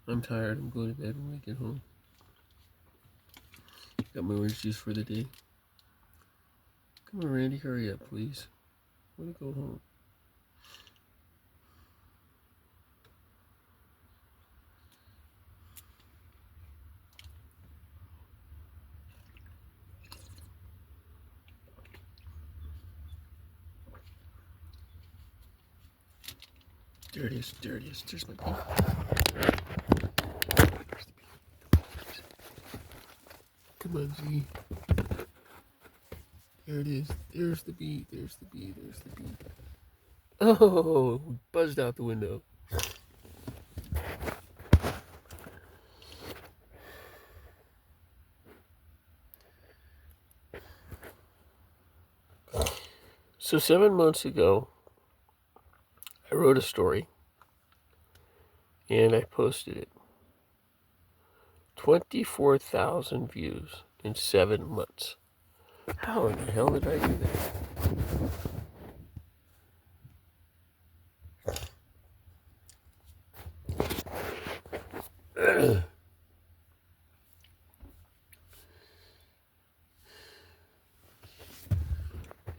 I'm tired. I'm going to bed when I get home. Got my orange juice for the day. Come on, Randy, hurry up, please. I want to go home. There it is. There it is. There's my beef. Come on, Z. There it is. There's the bee. There's the bee. There's the bee. Oh, buzzed out the window. So 7 months ago, I wrote a story and I posted it. 24,000 views in 7 months. How in the hell did I do that?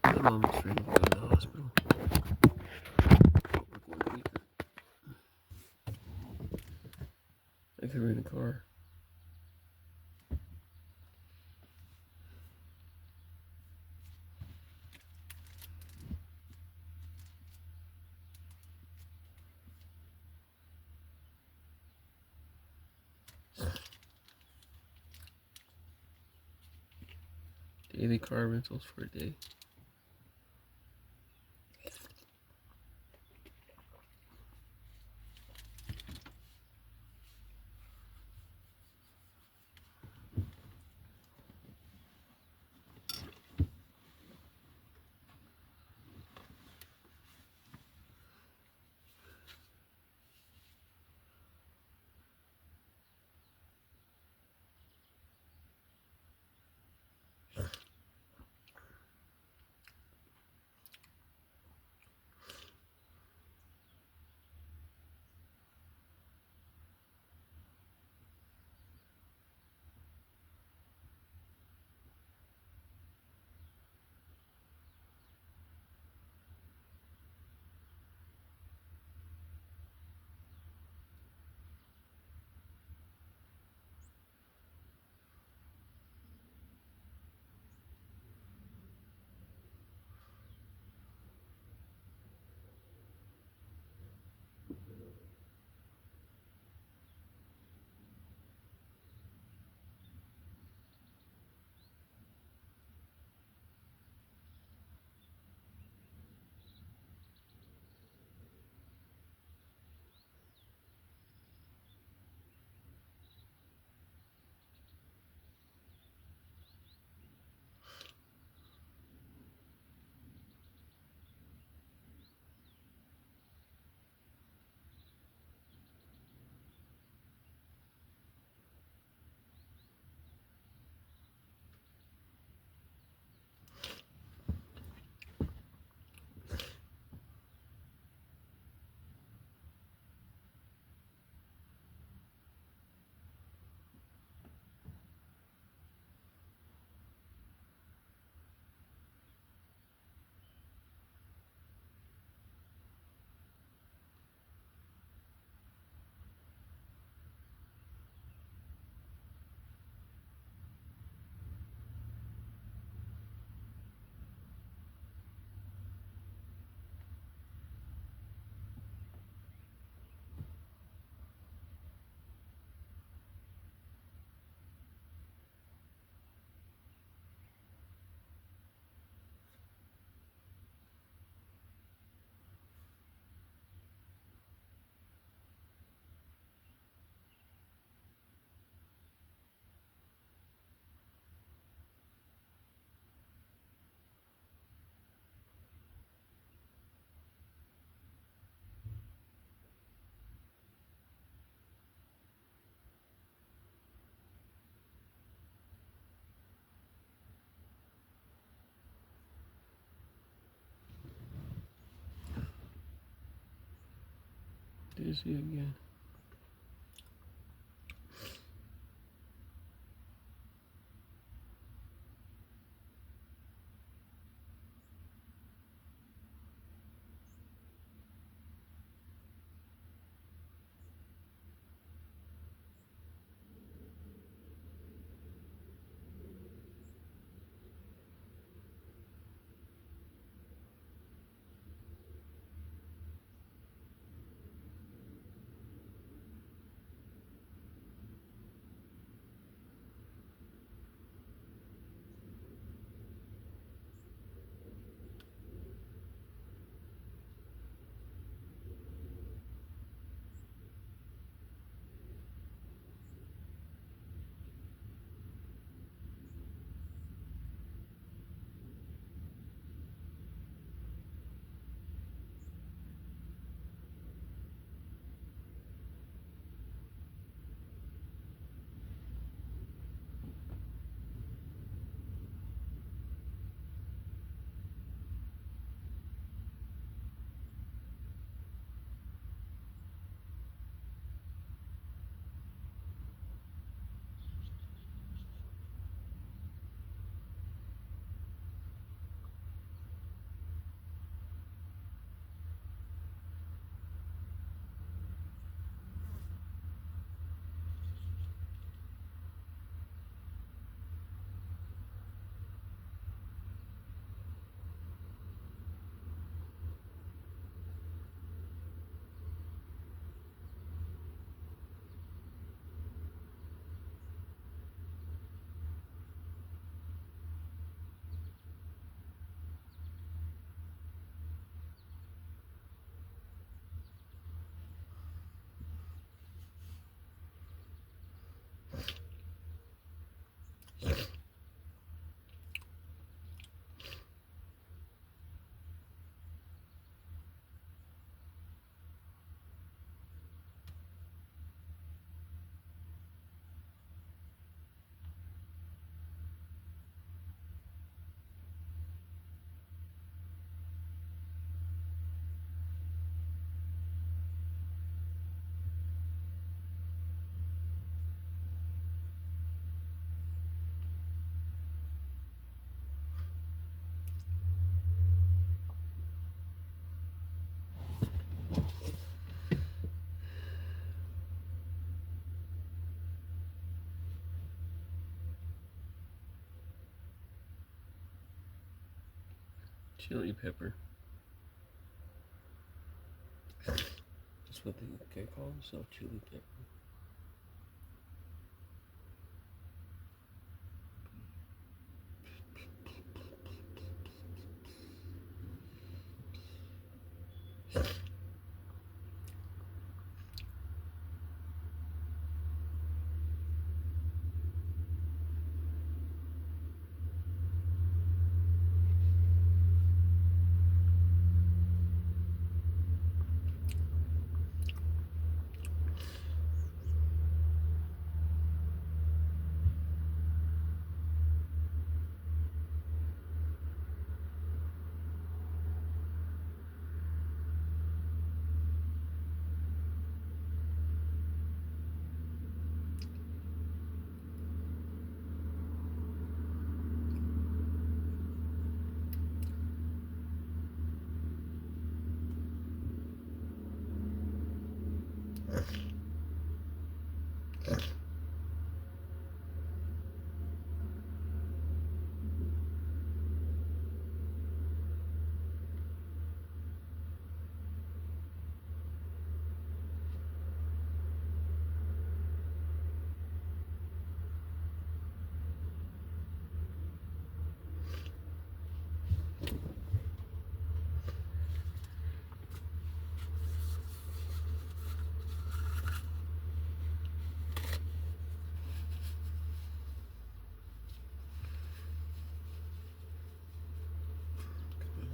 My mom is ready to go to the hospital. We're going to meet her. I could rent a car. Daily car rentals for a day. Dizzy again. Chili pepper. That's what they call themselves, chili pepper.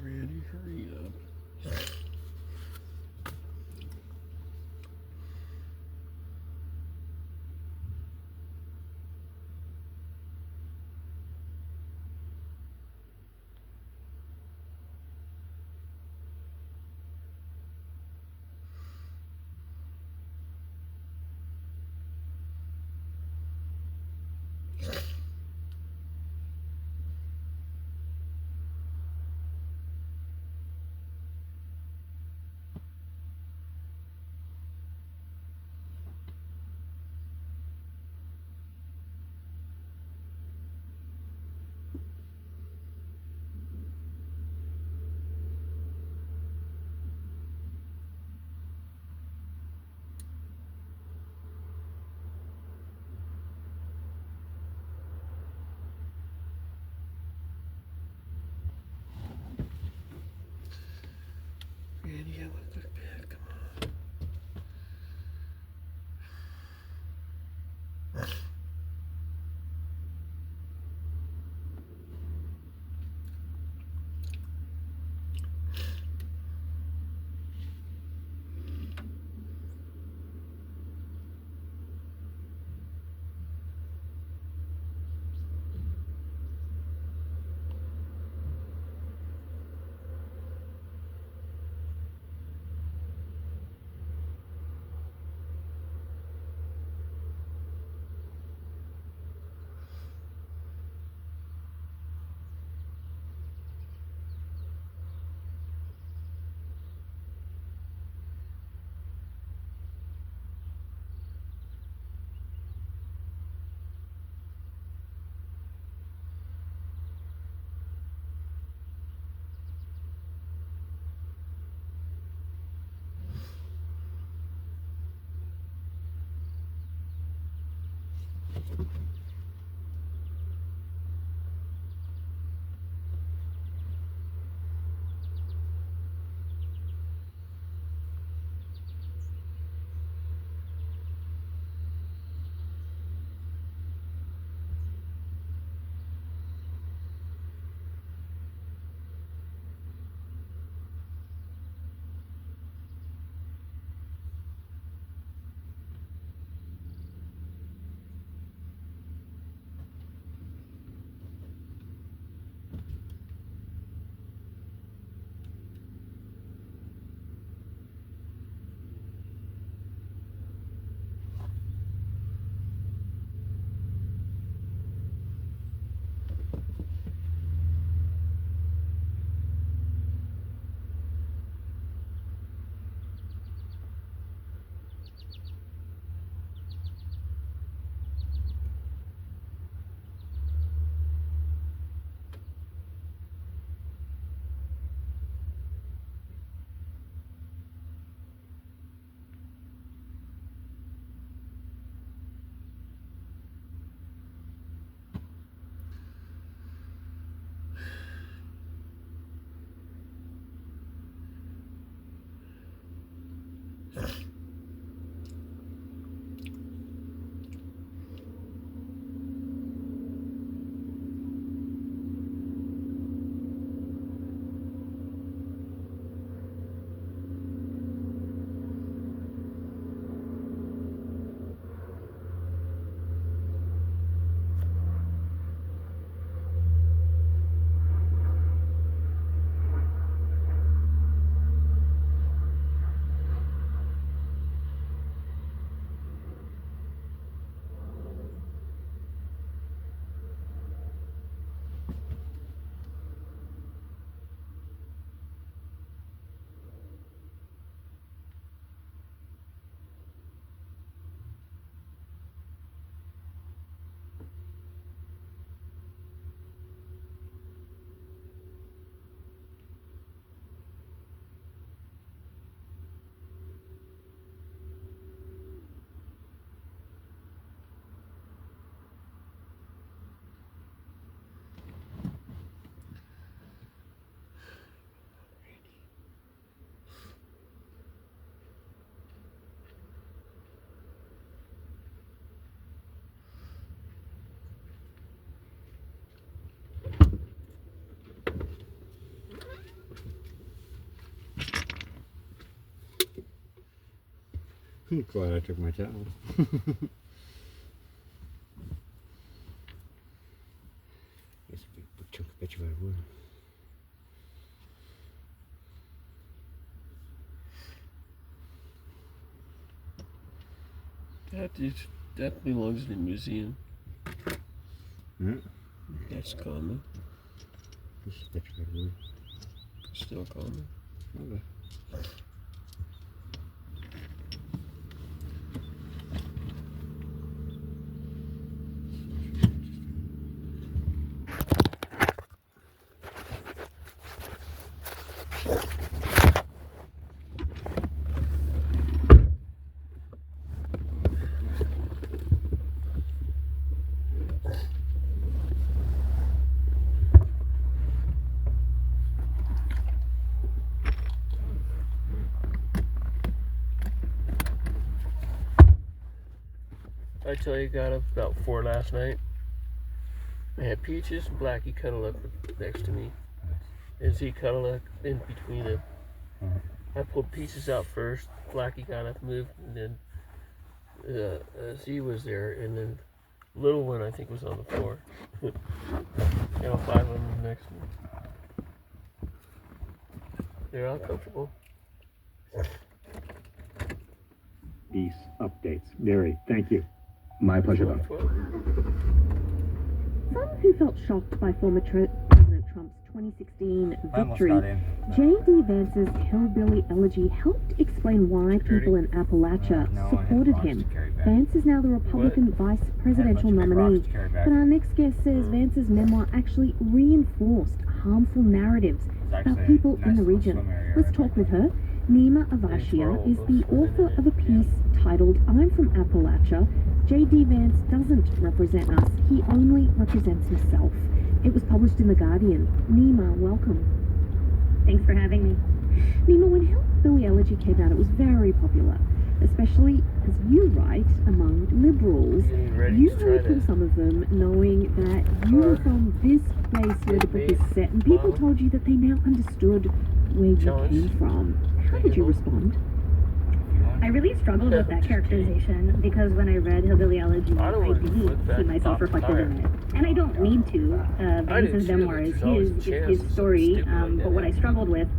Randy, hurry up. Randy, have a good bed. Come on. I'm glad I took my towel. That's a big chunk of petrified wood. That belongs in a museum. Yeah. That's common. This is petrified wood. Still common. Okay. I tell you, got up about 4 last night. I had Peaches and Blackie cuddle up next to me. And Z cuddled up in between them. I pulled Peaches out first. Blackie got up, moved, and then Z was there, and then little one I think was on the floor. 5 of them next to me. They're all comfortable. These updates. Very, thank you. My pleasure, Bob. Some who felt shocked by former President Trump's 2016 victory, J.D. Vance's hillbilly elegy helped explain why people in Appalachia supported him. Vance is now the Republican vice presidential nominee, but our next guest says Vance's memoir actually reinforced harmful narratives about people in the region. Let's talk with her. Nima Avashia is the author of a piece titled I'm from Appalachia. J.D. Vance doesn't represent us, he only represents himself. It was published in The Guardian. Nima, welcome. Thanks for having me. Nima, when Hillbilly Elegy came out, it was very popular, especially, as you write, among liberals. You heard from some of them knowing that you were from this place where the book is set, and people told you that they now understood where you came from. How did you respond? I really struggled with that characterization because when I read Hillbilly Elegy, I didn't see myself reflected in it. And I don't need to. Vance's memoir is his story, but what I struggled with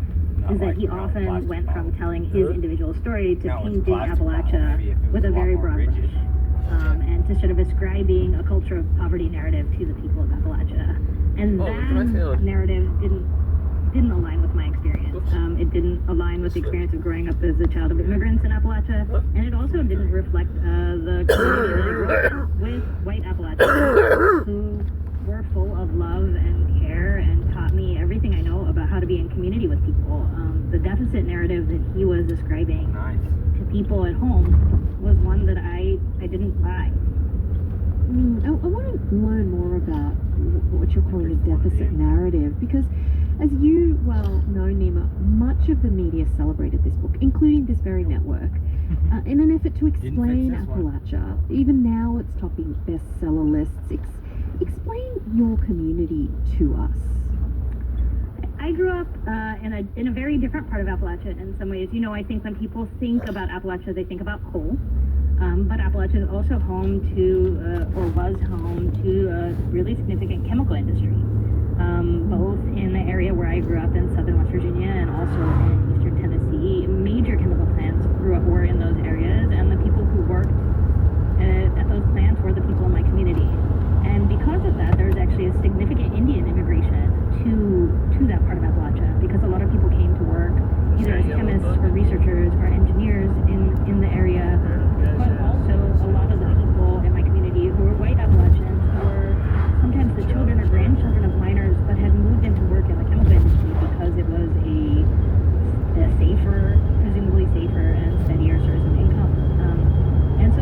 is that he often went from telling his individual story to painting Appalachia with a very broad brush, and to sort of ascribing a culture of poverty narrative to the people of Appalachia. And that narrative didn't align with my experience. It didn't align with the experience of growing up as a child of immigrants in Appalachia, and it also didn't reflect the community that I grew up with white Appalachians who were full of love and care and taught me everything I know about how to be in community with people. The deficit narrative that he was describing to people at home was one that I didn't buy. I want to learn more about what you're calling a deficit narrative, because as you well know, Nima, much of the media celebrated this book, including this very network, in an effort to explain Appalachia. Even now it's topping bestseller lists. Explain your community to us. I grew up in a very different part of Appalachia in some ways. You know, I think when people think about Appalachia, they think about coal. But Appalachia is also home to, or was home to, a really significant chemical industry, both in the area where I grew up in southern West Virginia and also in eastern Tennessee. Major chemical plants were in those areas, and the people who worked at those plants were the people in my community. And because of that, there's actually a significant Indian immigration to that part of Appalachia, because a lot of people came to work either as chemists or researchers or engineers in the area. But also, a lot of the people in my community who were white Appalachians were sometimes the children or grandchildren of miners, but had moved into work in the chemical industry because it was a safer, presumably safer and steadier source of income. And so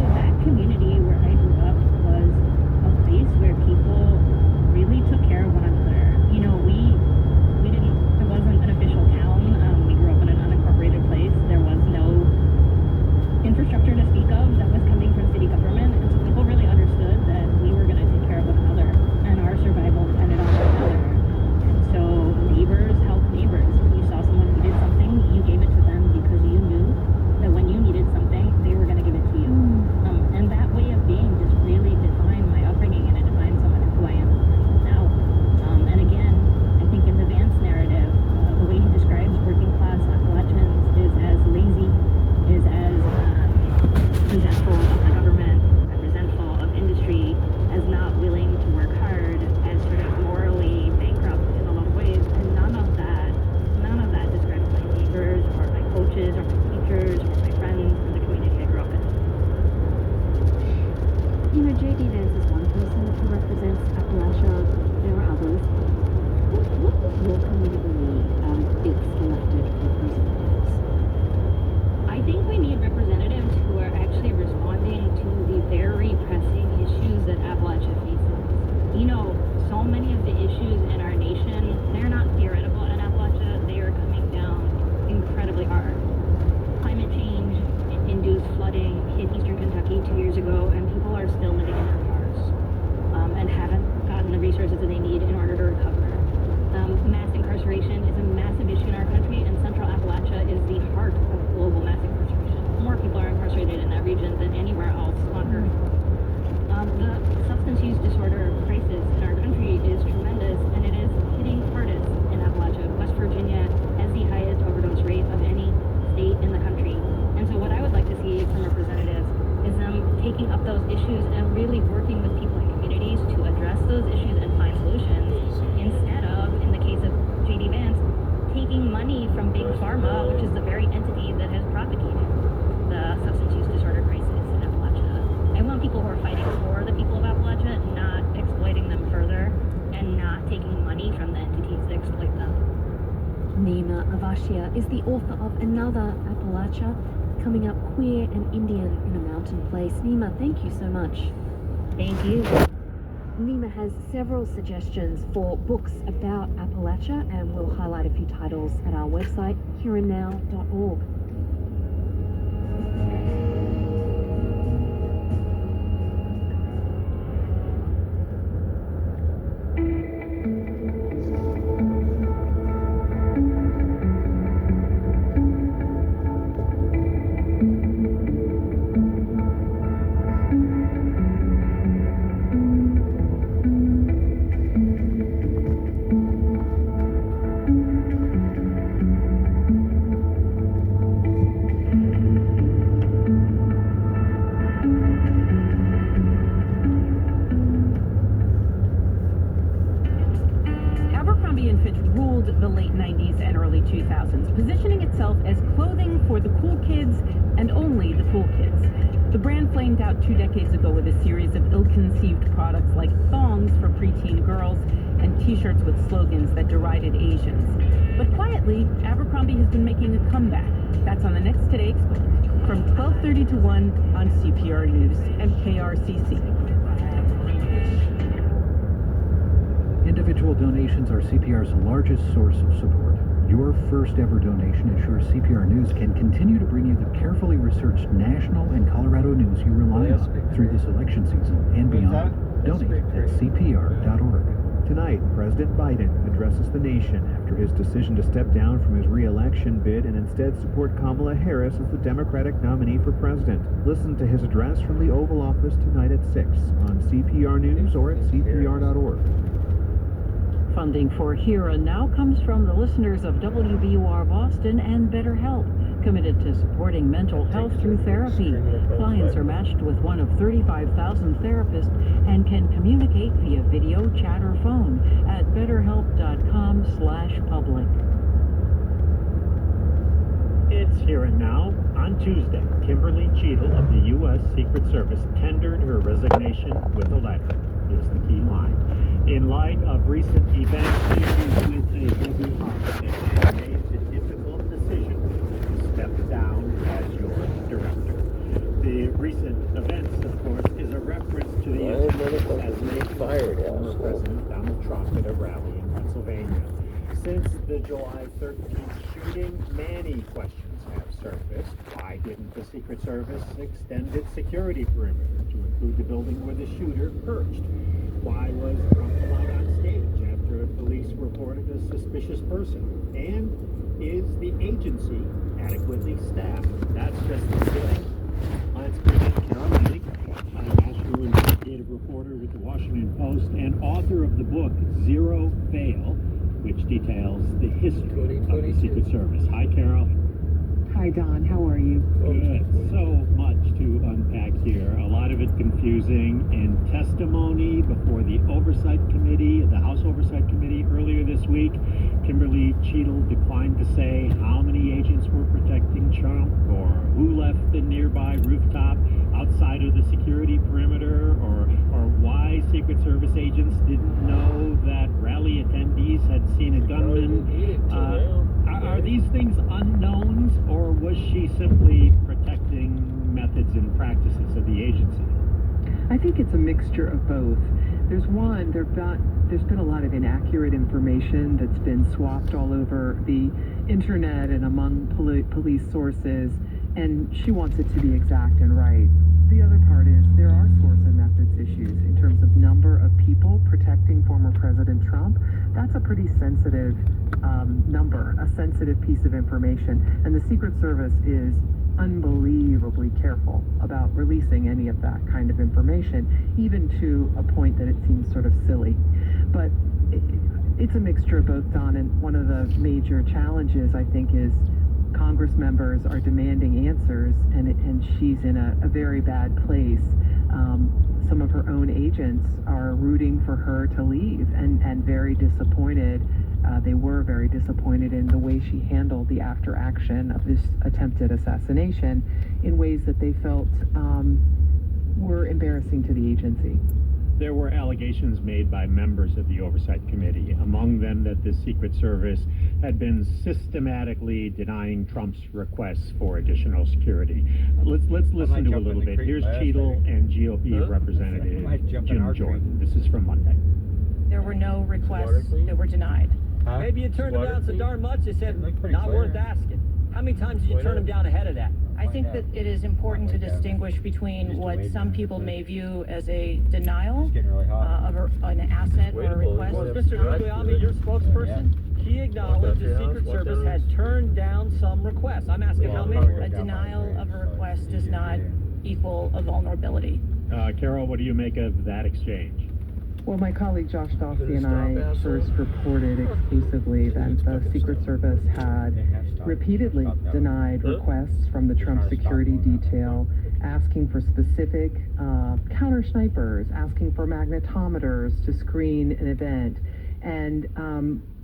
J.D. Vance is one person who represents Appalachia. There are others. What does your community need out of its elected representatives? I think we need representatives who are actually responding to the very pressing issues that Appalachia faces. You know, so many of the issues in our nation, they're not theoretical in Appalachia, they are coming down incredibly hard. Climate change induced flooding hit eastern Kentucky 2 years ago, and people are still living in their cars and haven't gotten the resources that they need in order to recover. Mass incarceration is a massive issue in our country, and Central Appalachia is the heart of global mass incarceration. More people are incarcerated in that region than anywhere else on earth. The substance use disorder crisis in our country is tremendous, and it is hitting hardest in Appalachia. West Virginia has the highest overdose rate of any state in the country. And so what I would like to see from representatives is them taking up those issues and really working with people in communities to address those issues and find solutions, instead of, in the case of J.D. Vance, taking money from Big Pharma, which is the very entity that has propagated the substance use disorder crisis in Appalachia. I want people who are fighting for the people of Appalachia, not exploiting them further, and not taking money from the entities that exploit them. Nima Avashia is the author of another Appalachia, Coming Up Queer and Indian in a Mountain Place. Nima, thank you so much. Thank you. Nima has several suggestions for books about Appalachia, and we'll highlight a few titles at our website, hereandnow.org. Abercrombie & Fitch ruled the late 90s and early 2000s, positioning itself as clothing for the cool kids and only the cool kids. The brand flamed out 2 decades ago with a series of ill-conceived products like thongs for preteen girls and t-shirts with slogans that derided Asians. But quietly, Abercrombie has been making a comeback. That's on the next Today Explained, from 12:30 to 1 on CPR News and KRCC. Individual donations are CPR's largest source of support. Your first ever donation ensures CPR News can continue to bring you the carefully researched national and Colorado news you rely on through this election season and beyond. Donate at CPR.org. Tonight, President Biden addresses the nation after his decision to step down from his re-election bid and instead support Kamala Harris as the Democratic nominee for president. Listen to his address from the Oval Office tonight at 6 on CPR News or at CPR.org. Funding for Here and Now comes from the listeners of WBUR Boston and BetterHelp, committed to supporting mental health through therapy. Clients are matched with one of 35,000 therapists and can communicate via video, chat, or phone at betterhelp.com/public. It's Here and Now. On Tuesday, Kimberly Cheadle of the U.S. Secret Service tendered her resignation with a letter. Here's the key line. In light of recent events, she is with a heavy heart and made the difficult decision to step down as your director. The recent events, of course, is a reference to the attacks as made by former President Donald Trump at a rally in Pennsylvania. Since the July 13th shooting, many questions have surfaced. Why didn't the Secret Service extend its security perimeter to include the building where the shooter perched? Why was Trump allowed on stage after police reported a suspicious person? And is the agency adequately staffed? That's just the beginning. Let's bring in Sara Lee, a national investigative reporter with the Washington Post and author of the book Zero Fail, which details the history of the Secret Service. Hi, Carol. Hi, Don. How are you? Good. So much to unpack here. A lot of it confusing. In testimony before the Oversight Committee, the House Oversight Committee earlier this week, Kimberly Cheadle declined to say how many agents were protecting Trump or who left the nearby rooftop outside of the security perimeter or Secret Service agents didn't know that rally attendees had seen a gunman. Are these things unknowns, or was she simply protecting methods and practices of the agency? I think it's a mixture of both. There's been a lot of inaccurate information that's been swapped all over the internet and among police sources, and she wants it to be exact and right. The other part is there are source and methods issues in terms of number of people protecting former President Trump. That's a pretty sensitive number, a sensitive piece of information, and the Secret Service is unbelievably careful about releasing any of that kind of information, even to a point that it seems sort of silly. But it's a mixture of both, Don, and one of the major challenges, I think, is Congress members are demanding answers, and she's in a very bad place. Some of her own agents are rooting for her to leave and very disappointed. They were very disappointed in the way she handled the after action of this attempted assassination in ways that they felt were embarrassing to the agency. There were allegations made by members of the Oversight Committee, among them that the Secret Service had been systematically denying Trump's requests for additional security. Let's listen to a little bit. Here's Cheadle and GOP Representative Jim Jordan. This is from Monday. There were no requests that were denied. Maybe you turned them down so darn much, they said, not worth asking. How many times did you turn them down ahead of that? I think that it is important to distinguish between what some people may view as a denial of an asset or a request. Well, Mr. Guglielmi, your spokesperson, he acknowledged the Secret Service had turned down some requests. I'm asking how many? A denial of a request does not equal a vulnerability. Carol, what do you make of that exchange? Well, my colleague Josh Dawsey and I first reported exclusively that the Secret Service had repeatedly denied requests from the Trump security detail, asking for specific counter snipers, asking for magnetometers to screen an event, and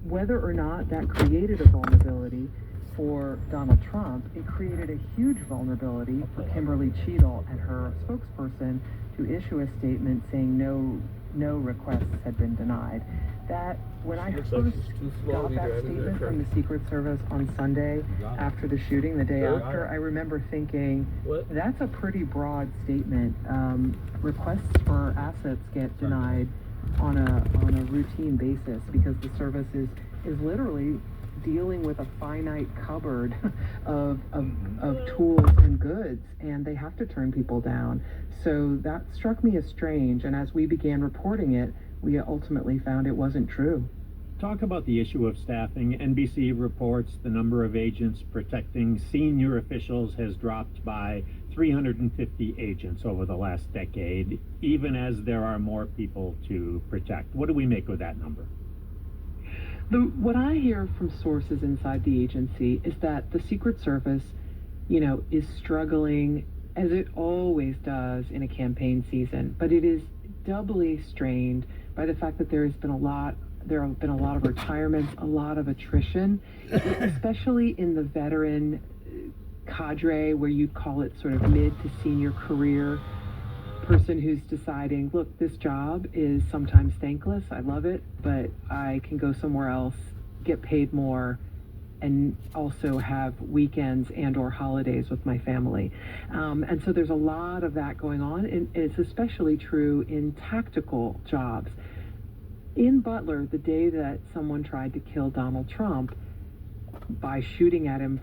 whether or not that created a vulnerability for Donald Trump, it created a huge vulnerability for Kimberly Cheadle and her spokesperson to issue a statement saying no requests had been denied. That when I first got that statement from the Secret Service on Sunday after the shooting, the day after, I remember thinking, that's a pretty broad statement. Requests for assets get denied on a routine basis because the service is literally dealing with a finite cupboard of tools and goods, and they have to turn people down. So that struck me as strange, and as we began reporting it, we ultimately found it wasn't true. Talk about the issue of staffing. NBC reports the number of agents protecting senior officials has dropped by 350 agents over the last decade, even as there are more people to protect. What do we make of that number? What I hear from sources inside the agency is that the Secret Service, is struggling, as it always does in a campaign season, but it is doubly strained by the fact that there have been a lot of retirements, a lot of attrition, especially in the veteran cadre, where you'd call it sort of mid to senior career person who's deciding, look, this job is sometimes thankless, I love it, but I can go somewhere else, get paid more, and also have weekends and or holidays with my family. And so there's a lot of that going on, and it's especially true in tactical jobs. In Butler, the day that someone tried to kill Donald Trump by shooting at him